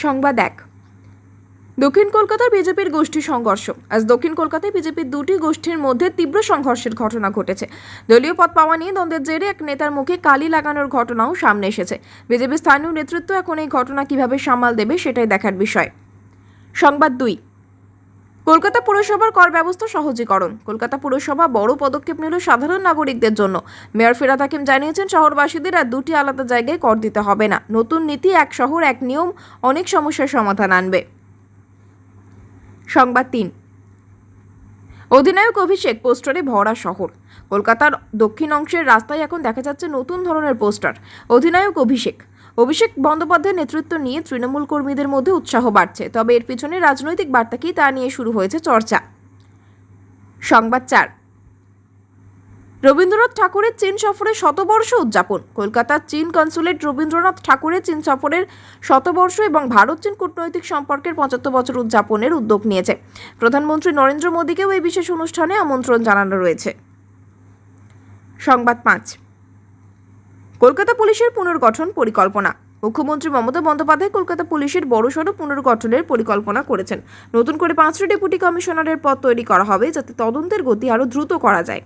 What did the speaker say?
সংবাদ 1। দক্ষিণ কলকাতার বিজেপির গোষ্ঠী সংঘর্ষ। আজ দক্ষিণ কলকাতায় বিজেপির দুটি গোষ্ঠীর মধ্যে তীব্র সংঘর্ষের ঘটনা ঘটেছে। দলীয় পদ পাওয়া নিয়ে দ্বন্দ্বের জেরে এক নেতার মুখে কালি লাগানোর ঘটনাও সামনে এসেছে। বিজেপির স্থানীয় নেতৃত্ব এখন এই ঘটনা কিভাবে সামাল দেবে সেটাই দেখার বিষয়। সংবাদ 2। কলকাতা পুরসভার কর ব্যবস্থা সহজীকরণ। কলকাতা পুরসভা বড় পদক্ষেপ নিল সাধারণ নাগরিকদের জন্য। মেয়র ফিরহাদ হাকিম জানিয়েছেন, শহরবাসীদের আর দুটি আলাদা জায়গায় কর দিতে হবে না। নতুন নীতি এক শহর এক নিয়ম অনেক সমস্যার সমাধান আনবে। সংবাদ 3। অধিনায়ক অভিষেক পোস্টারে ভরা শহর। কলকাতার দক্ষিণ অংশের রাস্তায় এখন দেখা যাচ্ছে নতুন ধরনের পোস্টার। অধিনায়ক অভিষেক বন্দ্যোপাধ্যায়ের নেতৃত্ব নিয়ে তৃণমূল কর্মীদের মধ্যে উৎসাহ বাড়ছে। তবে এর পিছনে রাজনৈতিক বার্তা কি তা নিয়ে শুরু হয়েছে চর্চা। সংবাদ 4। রবীন্দ্রনাথ ঠাকুরের চীন সফরের শতবর্ষ উদযাপন। কলকাতার চীন কনসুলেট রবীন্দ্রনাথ ঠাকুরের চীন সফরের শতবর্ষ এবং ভারত চীন কূটনৈতিক সম্পর্কের 75 বছর উদযাপনের উদ্যোগ নিয়েছে। প্রধানমন্ত্রী নরেন্দ্র মোদীকেও এই বিশেষ অনুষ্ঠানে আমন্ত্রণ জানানো রয়েছে। সংবাদ 5। কলকাতা পুলিশের পুনর্গঠন পরিকল্পনা। মুখ্যমন্ত্রী মমতা বন্দ্যোপাধ্যায় কলকাতা পুলিশের বড়সড় পুনর্গঠনের পরিকল্পনা করেছেন। নতুন করে 5টি ডেপুটি কমিশনারের পদ তৈরি করা হবে, যাতে তদন্তের গতি আরও দ্রুত করা যায়।